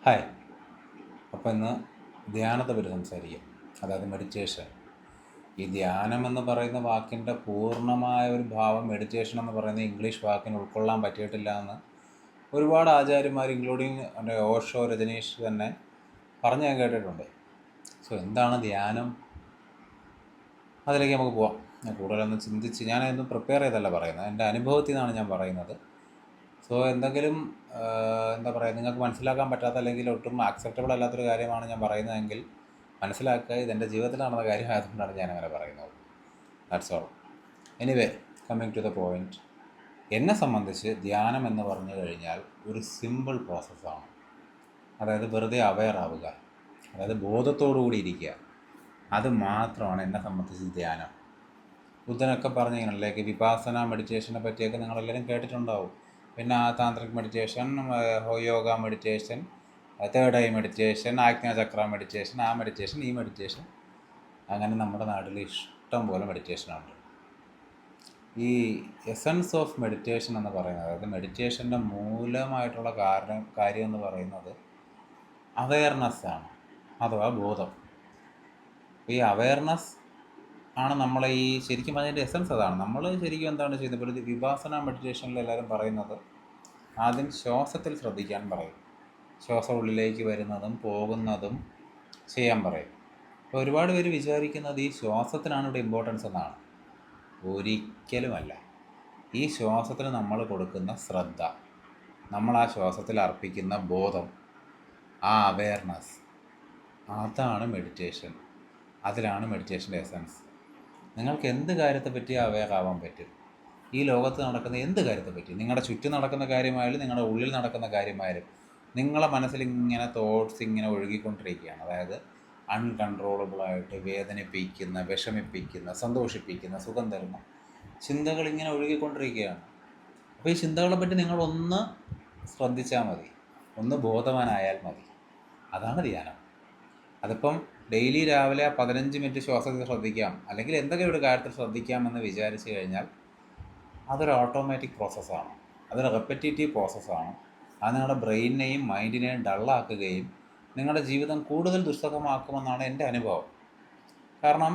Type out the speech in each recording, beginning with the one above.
Hi. അപ്പോൾ ഇന്ന് ധ്യാനത്തെ പറ്റി സംസാരിക്കാം. അതായത് മെഡിറ്റേഷൻ. ഈ ധ്യാനം എന്ന് പറയുന്ന വാക്കിൻ്റെ പൂർണ്ണമായ ഒരു ഭാവം മെഡിറ്റേഷൻ എന്ന് പറയുന്ന ഇംഗ്ലീഷ് വാക്കിന് ഉൾക്കൊള്ളാൻ പറ്റിയിട്ടില്ല എന്ന് ഒരുപാട് ആചാര്യന്മാർ ഇൻക്ലൂഡിങ് ഓഷോ, രജനീഷ് തന്നെ പറഞ്ഞ് ഞാൻ കേട്ടിട്ടുണ്ട്. സോ എന്താണ് ധ്യാനം? അതിലേക്ക് നമുക്ക് പോവാം. ഞാൻ കൂടുതലൊന്നും ചിന്തിച്ച് ഞാനതൊന്നും പ്രിപ്പയർ ചെയ്തല്ല പറയുന്നത്, എൻ്റെ അനുഭവത്തിൽ നിന്നാണ് ഞാൻ പറയുന്നത്. സോ എന്തെങ്കിലും എന്താ പറയുക, നിങ്ങൾക്ക് മനസ്സിലാക്കാൻ പറ്റാത്ത അല്ലെങ്കിൽ ഒട്ടും ആക്സെപ്റ്റബിൾ അല്ലാത്തൊരു കാര്യമാണ് ഞാൻ പറയുന്നതെങ്കിൽ മനസ്സിലാക്കുക, ഇതെൻ്റെ ജീവിതത്തിൽ നടന്ന കാര്യമായതുകൊണ്ടാണ് ഞാനങ്ങനെ പറയുന്നത്. That's all. Anyway, coming to the point. എന്നെ സംബന്ധിച്ച് ധ്യാനം എന്ന് പറഞ്ഞു കഴിഞ്ഞാൽ ഒരു സിമ്പിൾ പ്രോസസ്സാണ്. അതായത് വെറുതെ അവെയർ ആവുക, അതായത് ബോധത്തോടുകൂടി ഇരിക്കുക. അത് മാത്രമാണ് എന്നെ സംബന്ധിച്ച് ധ്യാനം. ബുദ്ധനൊക്കെ പറഞ്ഞ ഇങ്ങനെയല്ലേക്ക് വിപാസന മെഡിറ്റേഷനെ പറ്റിയൊക്കെ നിങ്ങളെല്ലാവരും കേട്ടിട്ടുണ്ടാവും. പിന്നെ ആ tantric meditation, yoga meditation, third eye meditation, ആജ്ഞാചക്ര മെഡിറ്റേഷൻ, ആ മെഡിറ്റേഷൻ, ഈ മെഡിറ്റേഷൻ, അങ്ങനെ നമ്മുടെ നാട്ടിൽ ഇഷ്ടം പോലെ മെഡിറ്റേഷനുണ്ട്. ഈ എസൻസ് ഓഫ് മെഡിറ്റേഷൻ എന്ന് പറയുന്നത്, അതായത് മെഡിറ്റേഷൻ്റെ മൂലമായിട്ടുള്ള കാര്യം എന്ന് പറയുന്നത് അവെയർനെസ്സാണ്, അഥവാ ബോധം. ഈ അവെയർനെസ് ആണ് നമ്മളെ ഈ ശരിക്കും അതിൻ്റെ എസൻസ് അതാണ്. നമ്മൾ ശരിക്കും എന്താണ് ചെയ്യുന്നത്? ഇപ്പോൾ ഒരു വിപാസന മെഡിറ്റേഷനിൽ എല്ലാവരും പറയുന്നത് ആദ്യം ശ്വാസത്തിൽ ശ്രദ്ധിക്കാൻ പറയും. ശ്വാസം ഉള്ളിലേക്ക് വരുന്നതും പോകുന്നതും ചെയ്യാൻ പറയും. അപ്പോൾ ഒരുപാട് പേര് വിചാരിക്കുന്നത് ഈ ശ്വാസത്തിനാണ് ഇവിടെ ഇമ്പോർട്ടൻസ് എന്നാണ്. ഒരിക്കലുമല്ല. ഈ ശ്വാസത്തിന് നമ്മൾ കൊടുക്കുന്ന ശ്രദ്ധ, നമ്മൾ ആ ശ്വാസത്തിൽ അർപ്പിക്കുന്ന ബോധം, ആ അവെയർനെസ്, അതാണ് മെഡിറ്റേഷൻ. അതിലാണ് മെഡിറ്റേഷൻ്റെ എസൻസ്. നിങ്ങൾക്ക് എന്ത് കാര്യത്തെപ്പറ്റി അവെയർ ആവാൻ പറ്റും? ഈ ലോകത്ത് നടക്കുന്ന എന്ത് കാര്യത്തെപ്പറ്റി, നിങ്ങളുടെ ചുറ്റും നടക്കുന്ന കാര്യമായാലും നിങ്ങളുടെ ഉള്ളിൽ നടക്കുന്ന കാര്യമായാലും, നിങ്ങളെ മനസ്സിൽ ഇങ്ങനെ തോട്ട്സ് ഇങ്ങനെ ഒഴുകിക്കൊണ്ടിരിക്കുകയാണ്. അതായത് അൺകൺട്രോളബിളായിട്ട് വേദനിപ്പിക്കുന്ന, വിഷമിപ്പിക്കുന്ന, സന്തോഷിപ്പിക്കുന്ന, സുഖം തരുന്ന ചിന്തകൾ ഇങ്ങനെ ഒഴുകിക്കൊണ്ടിരിക്കുകയാണ്. അപ്പോൾ ഈ ചിന്തകളെ പറ്റി നിങ്ങളൊന്ന് ശ്രദ്ധിച്ചാൽ മതി, ഒന്ന് ബോധവാനായാൽ മതി. അതാണ് ധ്യാനം. അതിപ്പം ഡെയിലി രാവിലെ 15 മിനിറ്റ് ശ്വാസത്തിൽ ശ്രദ്ധിക്കാം, അല്ലെങ്കിൽ എന്തെങ്കിലും ഒരു കാര്യത്തിൽ ശ്രദ്ധിക്കാമെന്ന് വിചാരിച്ചു കഴിഞ്ഞാൽ അതൊരു ഓട്ടോമാറ്റിക് പ്രോസസ്സാണ്, അതൊരു റെപ്പറ്റേറ്റീവ് പ്രോസസ്സാണ്. അത് നിങ്ങളുടെ ബ്രെയിനിനെയും മൈൻഡിനെയും ഡള്ളാക്കുകയും നിങ്ങളുടെ ജീവിതം കൂടുതൽ ദുസ്സഹമാക്കുമെന്നാണ് എൻ്റെ അനുഭവം. കാരണം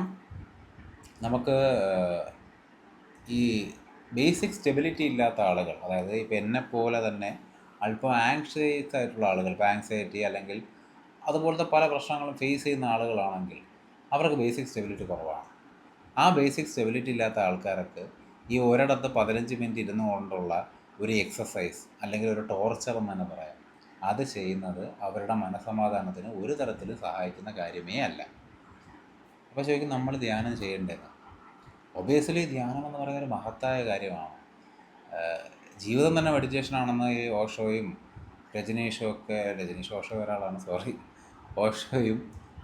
നമുക്ക് ഈ ബേസിക് സ്റ്റെബിലിറ്റി ഇല്ലാത്ത ആളുകൾ, അതായത് ഇപ്പോൾ എന്നെപ്പോലെ തന്നെ അല്പം ആങ്ഷ്യസ് ആയിട്ടുള്ള ആളുകൾ, ഇപ്പോൾ ആങ്സൈറ്റി അല്ലെങ്കിൽ അതുപോലത്തെ പല പ്രശ്നങ്ങളും ഫേസ് ചെയ്യുന്ന ആളുകളാണെങ്കിൽ അവർക്ക് ബേസിക് സ്റ്റെബിലിറ്റി കുറവാണ്. ആ ബേസിക് സ്റ്റെബിലിറ്റി ഇല്ലാത്ത ആൾക്കാർക്ക് ഈ ഒരിടത്ത് 15 മിനിറ്റ് ഇരുന്നു കൊണ്ടുള്ള ഒരു എക്സസൈസ് അല്ലെങ്കിൽ ഒരു ടോർച്ചർ എന്ന് തന്നെ പറയാം, അത് ചെയ്യുന്നത് അവരുടെ മനസ്സമാധാനത്തിന് ഒരു തരത്തിൽ സഹായിക്കുന്ന കാര്യമേ അല്ല. അപ്പോൾ ചോദിക്കും, നമ്മൾ ധ്യാനം ചെയ്യേണ്ടതെന്ന്. ഒബിയസ്ലി ധ്യാനം എന്ന് പറയുന്ന ഒരു മഹത്തായ കാര്യമാണ്. ജീവിതം തന്നെ മെഡിറ്റേഷനാണെന്ന് ഈ ഓഷോയും രജനീഷ് ഓഷോ ഒരാളാണ്, സോറി, ഓഷോയും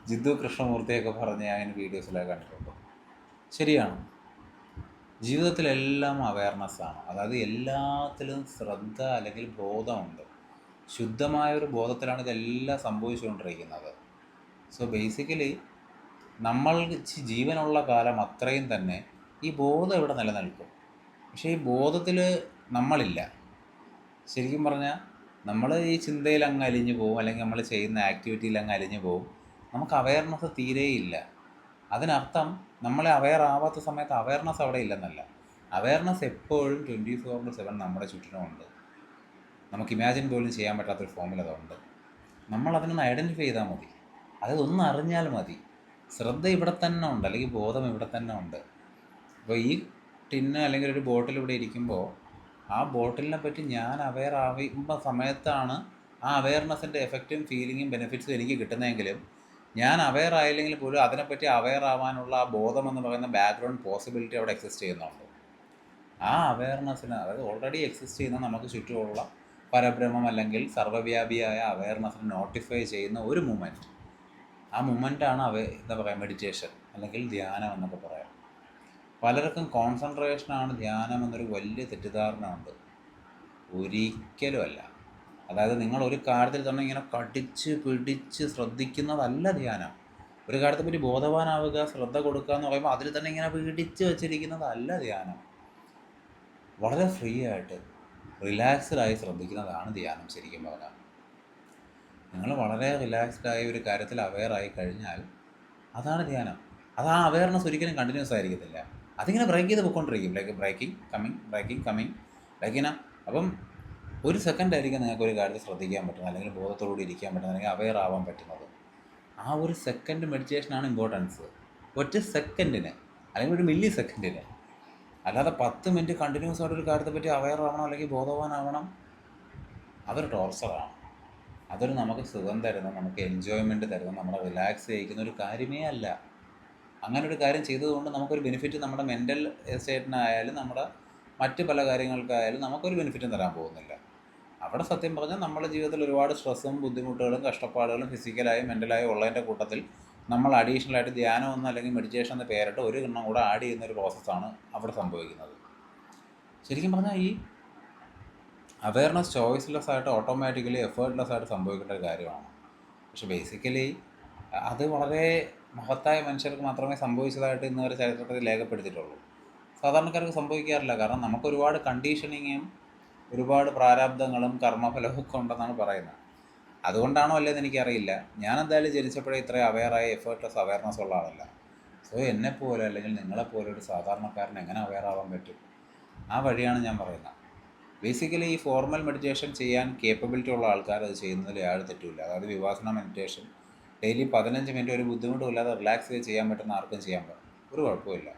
ജിത്തു കൃഷ്ണമൂർത്തിയൊക്കെ പറഞ്ഞ് ഞാൻ വീഡിയോസിലൊക്കെ കണ്ടിട്ടുണ്ട്. ശരിയാണ്. ജീവിതത്തിലെല്ലാം അവെയർനെസ്സാണ്, അതായത് എല്ലാത്തിലും ശ്രദ്ധ അല്ലെങ്കിൽ ബോധമുണ്ട്. ശുദ്ധമായൊരു ബോധത്തിലാണ് ഇതെല്ലാം സംഭവിച്ചുകൊണ്ടിരിക്കുന്നത്. സോ ബേസിക്കലി നമ്മൾ ജീവനുള്ള കാലം അത്രയും തന്നെ ഈ ബോധം ഇവിടെ നിലനിൽക്കും. പക്ഷേ ഈ ബോധത്തിൽ നമ്മളില്ല. ശരിക്കും പറഞ്ഞാൽ നമ്മൾ ഈ ചിന്തയിൽ അങ്ങ് അലിഞ്ഞു പോകും, അല്ലെങ്കിൽ നമ്മൾ ചെയ്യുന്ന ആക്ടിവിറ്റിയിൽ അങ്ങ് അലിഞ്ഞു പോകും. നമുക്ക് അവെയർനെസ് തീരെയില്ല. അതിനർത്ഥം നമ്മളെ അവെയർ ആവാത്ത സമയത്ത് അവെയർനെസ് അവിടെ ഇല്ലെന്നല്ല. അവെയർനെസ് എപ്പോഴും 24/7 നമ്മുടെ ചുറ്റിനുമുണ്ട്. നമുക്ക് ഇമാജിൻ പോലും ചെയ്യാൻ പറ്റാത്തൊരു ഫോമിൽ അതുണ്ട്. നമ്മളതിനൊന്ന് ഐഡൻറ്റിഫൈ ചെയ്താൽ മതി, അതൊന്ന് അറിഞ്ഞാൽ മതി. ശ്രദ്ധ ഇവിടെ തന്നെ ഉണ്ട്, അല്ലെങ്കിൽ ബോധം ഇവിടെ തന്നെ ഉണ്ട്. അപ്പോൾ ഈ ടിന്ന് അല്ലെങ്കിൽ ഒരു ബോട്ടിൽ ഇവിടെ ഇരിക്കുമ്പോൾ ആ ബോട്ടിലിനെ പറ്റി ഞാൻ അവെയർ ആവുമ്പോൾ സമയത്താണ് ആ അവെയർനെസ്സിൻ്റെ എഫക്റ്റും ഫീലിങ്ങും ബെനിഫിറ്റ്സും എനിക്ക് കിട്ടുന്നതെങ്കിലും ഞാൻ അവെയർ ആയില്ലെങ്കിൽ പോലും അതിനെപ്പറ്റി അവെയർ ആവാനുള്ള ആ ബോധം എന്ന് പറയുന്ന ബാക്ക്ഗ്രൗണ്ട് പോസിബിലിറ്റി അവിടെ എക്സിസ്റ്റ് ചെയ്യുന്നുണ്ട്. ആ അവെയർനെസ്സിന്, അതായത് ഓൾറെഡി എക്സിസ്റ്റ് ചെയ്യുന്ന നമുക്ക് ചുറ്റുമുള്ള പരബ്രഹ്മം അല്ലെങ്കിൽ സർവ്വവ്യാപിയായ അവെയർനെസ്സിനെ നോട്ടിഫൈ ചെയ്യുന്ന ഒരു മൂമെൻറ്റ്, ആ മൂമെൻറ്റാണ് എന്താ പറയുക, മെഡിറ്റേഷൻ അല്ലെങ്കിൽ ധ്യാനം എന്നൊക്കെ പറയാം. പലർക്കും കോൺസെൻട്രേഷനാണ് ധ്യാനം എന്നൊരു വലിയ തെറ്റിദ്ധാരണ ഉണ്ട്. ഒരിക്കലുമല്ല. അതായത് നിങ്ങൾ ഒരു കാര്യത്തിൽ തന്നെ ഇങ്ങനെ കടിച്ച് പിടിച്ച് ശ്രദ്ധിക്കുന്നതല്ല ധ്യാനം. ഒരു കാര്യത്തെപ്പറ്റി ബോധവാനാവുക, ശ്രദ്ധ കൊടുക്കുക എന്ന് പറയുമ്പോൾ അതിൽ തന്നെ ഇങ്ങനെ പിടിച്ച് വെച്ചിരിക്കുന്നതല്ല ധ്യാനം. വളരെ ഫ്രീ ആയിട്ട് റിലാക്സ്ഡായി ശ്രദ്ധിക്കുന്നതാണ് ധ്യാനം ശരിക്കും പറഞ്ഞാൽ. നിങ്ങൾ വളരെ റിലാക്സ്ഡ് ആയി ഒരു കാര്യത്തിൽ അവെയർ ആയി കഴിഞ്ഞാൽ അതാണ് ധ്യാനം. അത് ആ അവെയർനെസ് ഒരിക്കലും കണ്ടിന്യൂസ് ആയിരിക്കത്തില്ല. അതിങ്ങനെ ബ്രേക്ക് ചെയ്ത് പോയിക്കൊണ്ടിരിക്കും. ലൈക്ക് ബ്രേക്കിംഗ് കമ്മിങ് ലൈക്ക് ഇങ്ങനെ. അപ്പം ഒരു സെക്കൻഡായിരിക്കും നിങ്ങൾക്ക് ഒരു കാര്യത്തിൽ ശ്രദ്ധിക്കാൻ പറ്റുന്നത്, അല്ലെങ്കിൽ ബോധത്തോടുകൂടി ഇരിക്കാൻ പറ്റുന്നത്, അല്ലെങ്കിൽ അവെയർ ആവാൻ പറ്റുന്നത്. ആ ഒരു സെക്കൻഡ് മെഡിറ്റേഷനാണ് ഇമ്പോർട്ടൻസ്. ഒറ്റ സെക്കൻഡിന് അല്ലെങ്കിൽ ഒരു മില്ലി സെക്കൻഡിന്. അല്ലാതെ 10 മിനിറ്റ് കണ്ടിന്യൂസ് ആയിട്ട് ഒരു കാര്യത്തെ പറ്റി അവെയർ ആവണം അല്ലെങ്കിൽ ബോധവാനാവണം, അതൊരു ടോർച്ചറാണ്. അതൊരു നമുക്ക് സുഖം തരുന്ന, നമുക്ക് എൻജോയ്മെൻറ്റ് തരുന്ന, നമ്മളെ റിലാക്സ് ചെയ്യിക്കുന്ന ഒരു കാര്യമേ അല്ല. അങ്ങനെ ഒരു കാര്യം ചെയ്തതുകൊണ്ട് നമുക്കൊരു ബെനിഫിറ്റ് നമ്മുടെ മെൻ്റൽ സ്റ്റേറ്റിനായാലും നമ്മുടെ മറ്റ് പല കാര്യങ്ങൾക്കായാലും നമുക്കൊരു ബെനിഫിറ്റും തരാൻ പോകുന്നില്ല. അവിടെ സത്യം പറഞ്ഞാൽ നമ്മുടെ ജീവിതത്തിൽ ഒരുപാട് സ്ട്രെസ്സും ബുദ്ധിമുട്ടുകളും കഷ്ടപ്പാടുകളും ഫിസിക്കലായും മെൻ്റലായും ഉള്ളതിൻ്റെ കൂട്ടത്തിൽ നമ്മൾ അഡീഷണലായിട്ട് ധ്യാനം എന്ന് അല്ലെങ്കിൽ മെഡിറ്റേഷൻ എന്ന് പേരിട്ട് ഒരു എണ്ണം കൂടെ ആഡ് ചെയ്യുന്നൊരു പ്രോസസ്സാണ് അവിടെ സംഭവിക്കുന്നത്. ശരിക്കും പറഞ്ഞാൽ ഈ അവെയർനെസ് ചോയ്സ്ലെസ് ആയിട്ട് ഓട്ടോമാറ്റിക്കലി എഫേർട്ട്ലെസ് ആയിട്ട് സംഭവിക്കേണ്ട ഒരു കാര്യമാണ്. പക്ഷെ ബേസിക്കലി അത് വളരെ മഹത്തായ മനുഷ്യർക്ക് മാത്രമേ സംഭവിച്ചതായിട്ട് ഇന്ന് വരെ ചരിത്രത്തിൽ രേഖപ്പെടുത്തിയിട്ടുള്ളൂ. സാധാരണക്കാർക്ക് സംഭവിക്കാറില്ല. കാരണം നമുക്ക് ഒരുപാട് കണ്ടീഷനിങ്ങും ഒരുപാട് പ്രാരാബ്ദങ്ങളും കർമ്മഫലവും ഒക്കെ ഉണ്ടെന്നാണ് പറയുന്നത്. അതുകൊണ്ടാണോ അല്ലേന്ന് എനിക്കറിയില്ല. ഞാൻ എന്തായാലും ജനിച്ചപ്പോഴേ ഇത്രയും അവെയറായ എഫേർട്ട്ലെസ് അവെയർനെസ് ഉള്ള ആളല്ല. സോ എന്നെപ്പോലെ അല്ലെങ്കിൽ നിങ്ങളെപ്പോലെ ഒരു സാധാരണക്കാരന് എങ്ങനെ അവെയർ ആവാൻ പറ്റും? ആ വഴിയാണ് ഞാൻ പറയുന്നത്. ബേസിക്കലി ഈ ഫോർമൽ മെഡിറ്റേഷൻ ചെയ്യാൻ കേപ്പബിലിറ്റി ഉള്ള ആൾക്കാർ അത് ചെയ്യുന്നതിൽ യാതൊരു തെറ്റുമില്ല. അതായത് വിപാസന മെഡിറ്റേഷൻ ഡെയിലി 15 മിനിറ്റ് ഒരു ബുദ്ധിമുട്ടും ഇല്ലാതെ റിലാക്സ് ചെയ്ത് ചെയ്യാൻ പറ്റുന്ന ആർക്കും ചെയ്യാൻ പറ്റും, ഒരു കുഴപ്പമില്ല.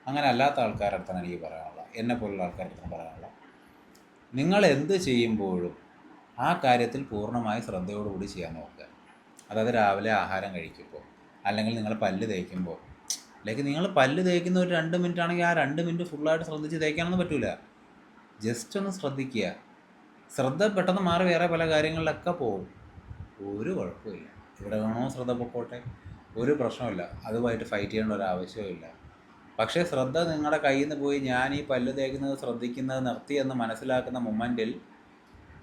അങ്ങനെ അല്ലാത്ത ആൾക്കാരുടെ അടുത്താണ് എനിക്ക് പറയാനുള്ളത്, എന്നെപ്പോലുള്ള ആൾക്കാരുടെ അടുത്താണ് പറയാനുള്ളത്. നിങ്ങൾ എന്ത് ചെയ്യുമ്പോഴും ആ കാര്യത്തിൽ പൂർണ്ണമായി ശ്രദ്ധയോടുകൂടി ചെയ്യാൻ നോക്കുക. അതായത് രാവിലെ ആഹാരം കഴിക്കുമ്പോൾ, അല്ലെങ്കിൽ നിങ്ങൾ പല്ല് തേക്കുമ്പോൾ, അല്ലെങ്കിൽ നിങ്ങൾ പല്ല് തേക്കുന്ന ഒരു 2 മിനിറ്റ് ആണെങ്കിൽ ആ 2 മിനിറ്റ് ഫുള്ളായിട്ട് ശ്രദ്ധിച്ച് തേക്കാനൊന്നും പറ്റില്ല. ജസ്റ്റ് ഒന്ന് ശ്രദ്ധിക്കുക. ശ്രദ്ധ പെട്ടെന്ന് മാറി വേറെ പല കാര്യങ്ങളിലൊക്കെ പോകും, ഒരു കുഴപ്പമില്ല. ഇവിടെ വേണോ ശ്രദ്ധ പൊക്കോട്ടെ, ഒരു പ്രശ്നമില്ല. അതുമായിട്ട് ഫൈറ്റ് ചെയ്യേണ്ട ഒരു ആവശ്യമില്ല. പക്ഷേ ശ്രദ്ധ നിങ്ങളുടെ കയ്യിൽ നിന്ന് പോയി ഞാൻ ഈ പല്ല് തേക്കുന്നത് ശ്രദ്ധിക്കുന്നത് നിർത്തി എന്ന് മനസ്സിലാക്കുന്ന മൊമെൻറ്റിൽ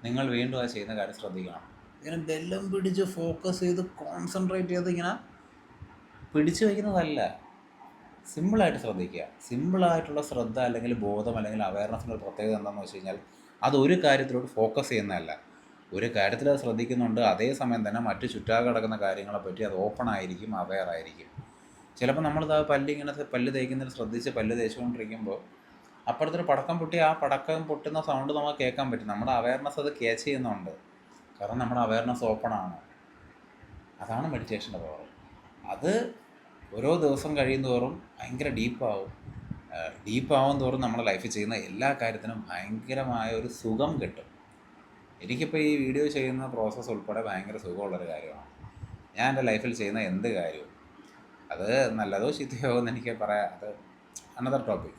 നിങ്ങൾ വീണ്ടും ആ ചെയ്യുന്ന കാര്യം ശ്രദ്ധിക്കണം. ഇങ്ങനെ ബെല്ലം പിടിച്ച് ഫോക്കസ് ചെയ്ത് കോൺസെൻട്രേറ്റ് ചെയ്ത് ഇങ്ങനെ പിടിച്ചു വയ്ക്കുന്നതല്ല. സിമ്പിളായിട്ട് ശ്രദ്ധിക്കുക. സിമ്പിളായിട്ടുള്ള ശ്രദ്ധ അല്ലെങ്കിൽ ബോധം അല്ലെങ്കിൽ അവയർനെസ്സിൻ്റെ ഒരു പ്രത്യേകത എന്താണെന്ന് വെച്ച് കഴിഞ്ഞാൽ അതൊരു കാര്യത്തിലോട്ട് ഫോക്കസ് ചെയ്യുന്നതല്ല. ഒരു കാര്യത്തിൽ അത് ശ്രദ്ധിക്കുന്നുണ്ട്, അതേസമയം തന്നെ മറ്റ് ചുറ്റാകെ കിടക്കുന്ന കാര്യങ്ങളെപ്പറ്റി അത് ഓപ്പൺ ആയിരിക്കും, അവെയർ ആയിരിക്കും. ചിലപ്പോൾ നമ്മളിത് പല്ലിങ്ങനെ പല്ല് തേക്കുന്നതിൽ ശ്രദ്ധിച്ച് പല്ല് തേച്ചുകൊണ്ടിരിക്കുമ്പോൾ അപ്പുറത്തൊരു പടക്കം പൊട്ടി ആ പടക്കം പൊട്ടുന്ന സൗണ്ട് നമുക്ക് കേൾക്കാൻ പറ്റും. നമ്മുടെ അവെയർനെസ് അത് ക്യാച്ച് ചെയ്യുന്നുണ്ട്. കാരണം നമ്മുടെ അവെയർനെസ് ഓപ്പൺ ആണ്. അതാണ് മെഡിറ്റേഷൻ്റെ പവർ. അത് ഓരോ ദിവസം കഴിയുന്തോറും ഭയങ്കര ഡീപ്പാവും തോറും നമ്മുടെ ലൈഫിൽ ചെയ്യുന്ന എല്ലാ കാര്യത്തിനും ഭയങ്കരമായ ഒരു സുഖം കിട്ടും. എനിക്കിപ്പോൾ ഈ വീഡിയോ ചെയ്യുന്ന പ്രോസസ്സ് ഉൾപ്പെടെ ഭയങ്കര സുഖമുള്ളൊരു കാര്യമാണ്. ഞാൻ എൻ്റെ ലൈഫിൽ ചെയ്യുന്ന എന്ത് കാര്യവും, അത് നല്ലതോ ചീത്തയോ എന്ന് എനിക്ക് പറയാം, അത് another topic,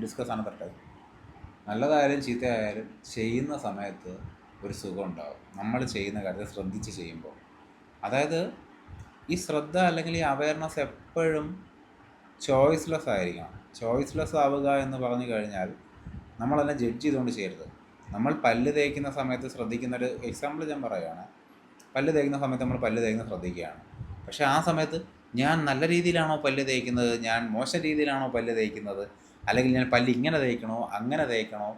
discuss another time. നല്ലതായാലും ചീത്തയായാലും ചെയ്യുന്ന സമയത്ത് ഒരു സുഖം ഉണ്ടാകും, നമ്മൾ ചെയ്യുന്ന കാര്യത്തെ ശ്രദ്ധിച്ച് ചെയ്യുമ്പോൾ. അതായത് ഈ ശ്രദ്ധ അല്ലെങ്കിൽ ഈ അവെയർനെസ് എപ്പോഴും ചോയ്സ്ലെസ് ആയിരിക്കണം. ചോയ്സ്ലെസ് ആവുക എന്ന് പറഞ്ഞു കഴിഞ്ഞാൽ നമ്മളെല്ലാം ജഡ്ജ് ചെയ്തുകൊണ്ട് ചെയ്യരുത്. നമ്മൾ പല്ല് തേക്കുന്ന സമയത്ത് ശ്രദ്ധിക്കുന്നൊരു എക്സാമ്പിൾ ഞാൻ പറയുകയാണ്. പല്ല് തേക്കുന്ന സമയത്ത് നമ്മൾ പല്ല് തേക്കുന്നത് ശ്രദ്ധിക്കുകയാണ്. പക്ഷേ ആ സമയത്ത് ഞാൻ നല്ല രീതിയിലാണോ പല്ല് തേക്കുന്നത്, ഞാൻ മോശം രീതിയിലാണോ പല്ല് തേക്കുന്നത്, അല്ലെങ്കിൽ ഞാൻ പല്ല് ഇങ്ങനെ തേക്കണോ അങ്ങനെ തേക്കണോ,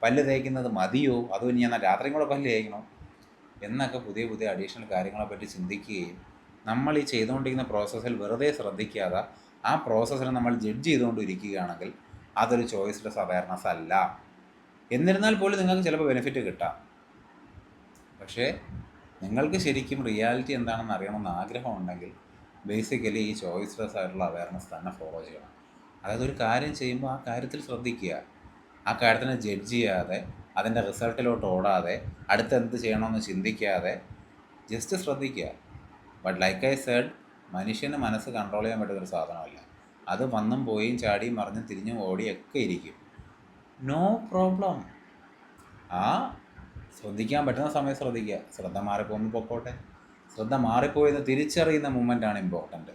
പല്ല് തേക്കുന്നത് മതിയോ, അതോ ഇനി ഞാൻ രാത്രിയും കൂടെ പല്ല് തേക്കണോ എന്നൊക്കെ പുതിയ പുതിയ അഡീഷണൽ കാര്യങ്ങളെപ്പറ്റി ചിന്തിക്കുകയും നമ്മൾ ഈ ചെയ്തുകൊണ്ടിരിക്കുന്ന പ്രോസസ്സിൽ വെറുതെ ശ്രദ്ധിക്കാതെ ആ പ്രോസസ്സിനെ നമ്മൾ ജഡ്ജ് ചെയ്തുകൊണ്ടിരിക്കുകയാണെങ്കിൽ അതൊരു ചോയ്സ്ലെസ് അവെയർനെസ് അല്ല. എന്നിരുന്നാൽ പോലും നിങ്ങൾക്ക് ചിലപ്പോൾ ബെനിഫിറ്റ് കിട്ടാം. പക്ഷേ നിങ്ങൾക്ക് ശരിക്കും റിയാലിറ്റി എന്താണെന്ന് അറിയണമെന്ന് ആഗ്രഹമുണ്ടെങ്കിൽ ബേസിക്കലി ഈ ചോയ്സ്ലെസ് ആയിട്ടുള്ള അവെയർനെസ് തന്നെ ഫോളോ ചെയ്യണം. അതായത് ഒരു കാര്യം ചെയ്യുമ്പോൾ ആ കാര്യത്തിൽ ശ്രദ്ധിക്കുക. ആ കാര്യത്തിനെ ജഡ്ജ് ചെയ്യാതെ അതിൻ്റെ റിസൾട്ടിലോട്ട് ഓടാതെ അടുത്തെന്ത് ചെയ്യണമെന്ന് ചിന്തിക്കാതെ ജസ്റ്റ് ശ്രദ്ധിക്കുക. ബട്ട് ലൈക്ക് ഐ സെഡ്, മനുഷ്യന് മനസ്സ് കൺട്രോൾ ചെയ്യാൻ പറ്റുന്നൊരു സാധനമല്ല. അത് വന്നും പോയും ചാടിയും മറിഞ്ഞും തിരിഞ്ഞും ഓടിയൊക്കെ ഇരിക്കും. No problem. ആ ശ്രദ്ധിക്കാൻ പറ്റുന്ന സമയത്ത് ശ്രദ്ധിക്കുക. ശ്രദ്ധ മാറിപ്പോകുമ്പോൾ പൊക്കോട്ടെ. ശ്രദ്ധ മാറിപ്പോയെന്ന് തിരിച്ചറിയുന്ന മൊമെൻ്റാണ് ഇമ്പോർട്ടൻറ്റ്.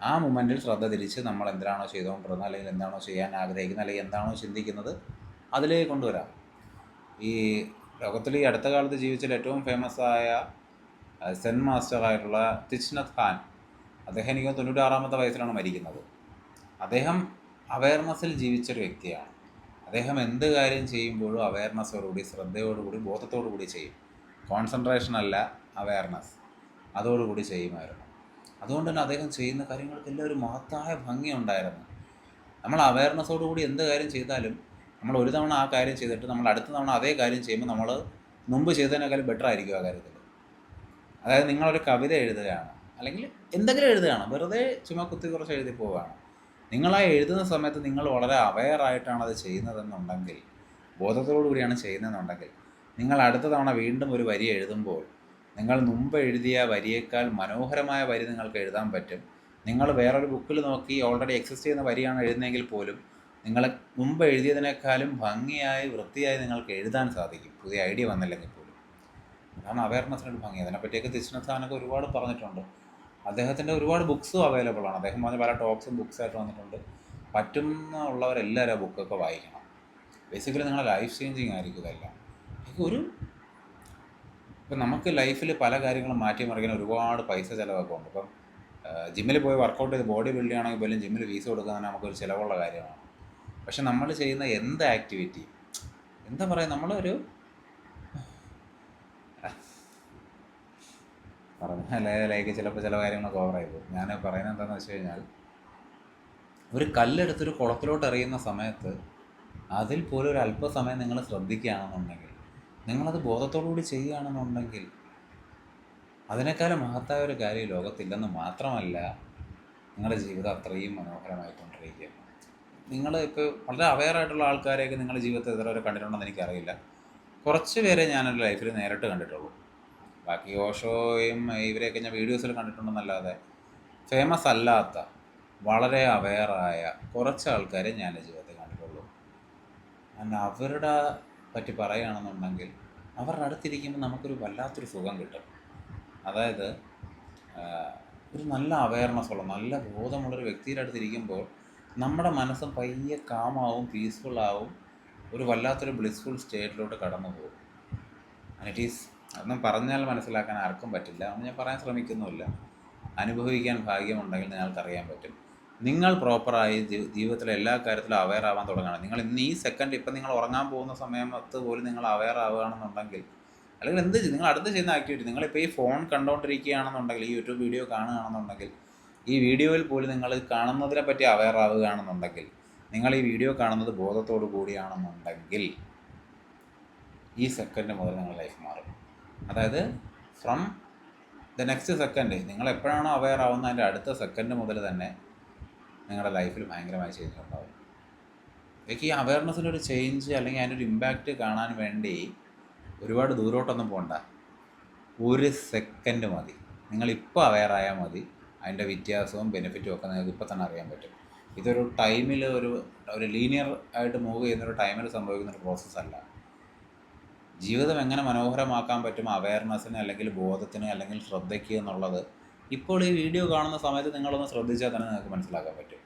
ആ മൊമെൻറ്റിൽ ശ്രദ്ധ തിരിച്ച് നമ്മൾ എന്താണോ ചെയ്തുകൊണ്ടിരുന്നത്, അല്ലെങ്കിൽ എന്താണോ ചെയ്യാൻ ആഗ്രഹിക്കുന്നത്, അല്ലെങ്കിൽ എന്താണോ ചിന്തിക്കുന്നത് അതിലേക്ക് കൊണ്ടുവരാം. ഈ ലോകത്തിൽ ഈ അടുത്ത കാലത്ത് ജീവിച്ചതിൽ ഏറ്റവും ഫേമസ് ആയ സെൻ മാസ്റ്ററായിട്ടുള്ള തിച്ച് നത്ത് ഖാൻ, അദ്ദേഹം എനിക്ക് 96-ാമത്തെ വയസ്സിലാണ് മരിക്കുന്നത്. അദ്ദേഹം അവെയർനെസ്സിൽ ജീവിച്ചൊരു വ്യക്തിയാണ്. അദ്ദേഹം എന്ത് കാര്യം ചെയ്യുമ്പോഴും അവെയർനെസ്സോടുകൂടി, ശ്രദ്ധയോടുകൂടി, ബോധത്തോടുകൂടി ചെയ്യും. കോൺസെൻട്രേഷൻ അല്ല, അവയർനെസ്. അതോടുകൂടി ചെയ്യുമായിരുന്നു. അതുകൊണ്ട് തന്നെ അദ്ദേഹം ചെയ്യുന്ന കാര്യങ്ങൾക്കെല്ലാം ഒരു മഹത്തായ ഭംഗിയുണ്ടായിരുന്നു. നമ്മൾ അവയർനെസ്സോടുകൂടി എന്ത് കാര്യം ചെയ്താലും നമ്മൾ ഒരു തവണ ആ കാര്യം ചെയ്തിട്ട് നമ്മൾ അടുത്ത തവണ അതേ കാര്യം ചെയ്യുമ്പോൾ നമ്മൾ മുമ്പ് ചെയ്തതിനേക്കാളും ബെറ്റർ ആയിരിക്കും ആ കാര്യത്തിൽ. അതായത് നിങ്ങളൊരു കവിത എഴുതുകയാണ്, അല്ലെങ്കിൽ എന്തെങ്കിലും എഴുതുകയാണ്, വെറുതെ ചുമ്മാ കുത്തി കുറച്ച് എഴുതി പോവുകയാണ്. നിങ്ങളാ എഴുതുന്ന സമയത്ത് നിങ്ങൾ വളരെ അവെയറായിട്ടാണ് അത് ചെയ്യുന്നതെന്നുണ്ടെങ്കിൽ, ബോധത്തോടു കൂടിയാണ് ചെയ്യുന്നതെന്നുണ്ടെങ്കിൽ, നിങ്ങൾ അടുത്ത തവണ വീണ്ടും ഒരു വരി എഴുതുമ്പോൾ നിങ്ങൾ മുമ്പ് എഴുതിയ വരിയേക്കാൾ മനോഹരമായ വരി നിങ്ങൾക്ക് എഴുതാൻ പറ്റും. നിങ്ങൾ വേറൊരു ബുക്കിൽ നോക്കി ഓൾറെഡി എക്സിസ്റ്റ് ചെയ്യുന്ന വരിയാണ് എഴുതുന്നതെങ്കിൽ പോലും നിങ്ങൾ മുമ്പ് എഴുതിയതിനേക്കാളും ഭംഗിയായി വൃത്തിയായി നിങ്ങൾക്ക് എഴുതാൻ സാധിക്കും, പുതിയ ഐഡിയ വന്നില്ലെങ്കിൽ പോലും. അതാണ് അവയർനെസ്സിനൊരു ഭംഗി. അതിനെപ്പറ്റിയൊക്കെ തിഷ്ണത്താനൊക്കെ ഒരുപാട് പറഞ്ഞിട്ടുണ്ട്. അദ്ദേഹത്തിൻ്റെ ഒരുപാട് ബുക്സും അവൈലബിൾ ആണ്. അദ്ദേഹം പറഞ്ഞ പല ടോക്സും ബുക്സായിട്ട് വന്നിട്ടുണ്ട്. പറ്റുന്നുള്ളവരെല്ലാവരും ആ ബുക്കൊക്കെ വായിക്കണം. ബേസിക്കലി നിങ്ങളുടെ ലൈഫ് ചേഞ്ചിങ് ആയിരിക്കും ഇതെല്ലാം. ഇപ്പം നമുക്ക് ലൈഫിൽ പല കാര്യങ്ങളും മാറ്റിമറിക്കാൻ ഒരുപാട് പൈസ ചിലവൊക്കെ ഉണ്ട്. ഇപ്പം ജിമ്മിൽ പോയി വർക്കൗട്ട് ചെയ്ത് ബോഡി ബിൽഡ് ചെയ്യണമെങ്കിൽ പോലും ജിമ്മിൽ ഫീസ് കൊടുക്കുക തന്നെ നമുക്കൊരു ചിലവുള്ള കാര്യമാണ്. പക്ഷെ നമ്മൾ ചെയ്യുന്ന എന്ത് ആക്ടിവിറ്റി, എന്താ പറയുക, നമ്മളൊരു പറഞ്ഞാലേക്ക് ചിലപ്പോൾ ചില കാര്യങ്ങളൊക്കെ ഓവറായി പോകും. ഞാൻ പറയുന്നത് എന്താണെന്ന് വെച്ച് കഴിഞ്ഞാൽ, ഒരു കല്ലെടുത്തൊരു കുളത്തിലോട്ട് എറിയുന്ന സമയത്ത് അതിൽ പോലും ഒരു അല്പസമയം നിങ്ങൾ ശ്രദ്ധിക്കുകയാണെന്നുണ്ടെങ്കിൽ, നിങ്ങളത് ബോധത്തോടുകൂടി ചെയ്യുകയാണെന്നുണ്ടെങ്കിൽ, അതിനേക്കാളും മഹത്തായ ഒരു കാര്യം ലോകത്തില്ലെന്ന് മാത്രമല്ല, നിങ്ങളുടെ ജീവിതം അത്രയും മനോഹരമായിക്കൊണ്ടിരിക്കുകയാണ്. നിങ്ങൾ ഇപ്പോൾ വളരെ അവെയറായിട്ടുള്ള ആൾക്കാരെയൊക്കെ നിങ്ങളുടെ ജീവിതത്തിൽ എത്ര വരെ കണ്ടിട്ടുണ്ടെന്ന് എനിക്കറിയില്ല. കുറച്ച് പേരെ ഞാനെൻ്റെ ലൈഫിൽ നേരിട്ട് കണ്ടിട്ടുള്ളൂ. ബാക്കി ഓഷോയും ഇവരെയൊക്കെ ഞാൻ വീഡിയോസിൽ കണ്ടിട്ടുണ്ടെന്നല്ലാതെ ഫേമസ് അല്ലാത്ത വളരെ അവെയറായ കുറച്ച് ആൾക്കാരെ ഞാൻ എൻ്റെ ജീവിതത്തിൽ കണ്ടിട്ടുള്ളൂ. അവരുടെ പറ്റി പറയുകയാണെന്നുണ്ടെങ്കിൽ, അവരുടെ അടുത്തിരിക്കുമ്പോൾ നമുക്കൊരു വല്ലാത്തൊരു സുഖം കിട്ടും. അതായത് ഒരു നല്ല അവെയർനെസ്സുള്ള, നല്ല ബോധമുള്ളൊരു വ്യക്തിയുടെ അടുത്തിരിക്കുമ്പോൾ നമ്മുടെ മനസ്സും പയ്യെ കാമാവും, പീസ്ഫുള്ളാവും, ഒരു വല്ലാത്തൊരു ബ്ലിസ്ഫുൾ സ്റ്റേറ്റിലോട്ട് കടന്നു പോകും. ഇറ്റ് ഈസ്, അതൊന്നും പറഞ്ഞാൽ മനസ്സിലാക്കാൻ ആർക്കും പറ്റില്ല, അതൊന്നും ഞാൻ പറയാൻ ശ്രമിക്കുന്നുമില്ല. അനുഭവിക്കാൻ ഭാഗ്യമുണ്ടെങ്കിൽ നിങ്ങൾക്കറിയാൻ പറ്റും. നിങ്ങൾ പ്രോപ്പറായി ജീവിതത്തിലെ എല്ലാ കാര്യത്തിലും അവെയർ ആവാൻ തുടങ്ങണം. നിങ്ങൾ ഇന്ന് ഈ സെക്കൻഡ്, ഇപ്പം നിങ്ങൾ ഉറങ്ങാൻ പോകുന്ന സമയത്ത് പോലും നിങ്ങൾ അവെയർ ആവുകയാണെന്നുണ്ടെങ്കിൽ, അല്ലെങ്കിൽ എന്ത് നിങ്ങൾ അടുത്ത് ചെയ്യുന്ന ആക്ടിവിറ്റി, നിങ്ങളിപ്പോൾ ഈ ഫോൺ കണ്ടുകൊണ്ടിരിക്കുകയാണെന്നുണ്ടെങ്കിൽ, ഈ യൂട്യൂബ് വീഡിയോ കാണുകയാണെന്നുണ്ടെങ്കിൽ, ഈ വീഡിയോയിൽ പോലും നിങ്ങൾ കാണുന്നതിനെ പറ്റി അവെയർ ആവുകയാണെന്നുണ്ടെങ്കിൽ, നിങ്ങൾ ഈ വീഡിയോ കാണുന്നത് ബോധത്തോടു കൂടിയാണെന്നുണ്ടെങ്കിൽ, ഈ സെക്കൻഡ് മുതൽ നിങ്ങളുടെ ലൈഫ് മാറും. അതായത് ഫ്രം ദ നെക്സ്റ്റ് സെക്കൻഡ്, നിങ്ങൾ എപ്പോഴാണോ അവെയർ ആവുന്നത് അതിൻ്റെ അടുത്ത സെക്കൻഡ് മുതൽ തന്നെ നിങ്ങളുടെ ലൈഫിൽ ഭയങ്കരമായ ചേഞ്ച് ഉണ്ടാവും. എനിക്ക് ഈ അവെയർനെസ്സിൻ്റെ ഒരു ചേഞ്ച് അല്ലെങ്കിൽ അതിൻ്റെ ഒരു ഇമ്പാക്റ്റ് കാണാൻ വേണ്ടി ഒരുപാട് ദൂരോട്ടൊന്നും പോകണ്ട. ഒരു സെക്കൻഡ് മതി. നിങ്ങളിപ്പോൾ അവെയറായാൽ മതി, അതിൻ്റെ വ്യത്യാസവും ബെനിഫിറ്റും ഒക്കെ നിങ്ങൾക്ക് ഇപ്പോൾ തന്നെ അറിയാൻ പറ്റും. ഇതൊരു ടൈമിൽ ഒരു ലീനിയർ ആയിട്ട് മൂവ് ചെയ്യുന്നൊരു ടൈമിൽ സംഭവിക്കുന്നൊരു പ്രോസസ്സല്ല. ജീവിതം എങ്ങനെ മനോഹരമാക്കാൻ പറ്റും അവെയർനെസ്സിന്, അല്ലെങ്കിൽ ബോധത്തിന്, അല്ലെങ്കിൽ ശ്രദ്ധയ്ക്ക് എന്നുള്ളത് ഇപ്പോൾ ഈ വീഡിയോ കാണുന്ന സമയത്ത് നിങ്ങളൊന്ന് ശ്രദ്ധിച്ചാൽ തന്നെ നിങ്ങൾക്ക് മനസ്സിലാക്കാൻ പറ്റും.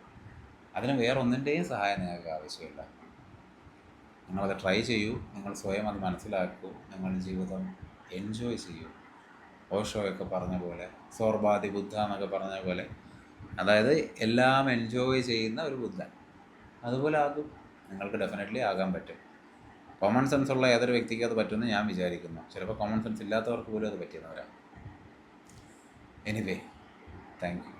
അതിന് വേറൊന്നിൻ്റെയും സഹായം നിങ്ങൾക്ക് ആവശ്യമില്ല. നിങ്ങളത് ട്രൈ ചെയ്യൂ, നിങ്ങൾ സ്വയം അത് മനസ്സിലാക്കൂ, നിങ്ങളുടെ ജീവിതം എൻജോയ് ചെയ്യൂ. ഓഷോയൊക്കെ പറഞ്ഞ പോലെ, സോർബാദി ബുദ്ധ എന്നൊക്കെ പറഞ്ഞ പോലെ, അതായത് എല്ലാം എൻജോയ് ചെയ്യുന്ന ഒരു ബുദ്ധൻ, അതുപോലെ ആകും. നിങ്ങൾക്ക് ഡെഫിനറ്റ്ലി ആകാൻ പറ്റും. കോമൺ സെൻസ് ഉള്ള ഏതൊരു വ്യക്തിക്കും അത് പറ്റുമെന്ന് ഞാൻ വിചാരിക്കുന്നു. ചിലപ്പോൾ കോമൺ സെൻസ് ഇല്ലാത്തവർക്ക് പോലും അത് പറ്റിയെന്ന് വരാം. Anyway, thank you.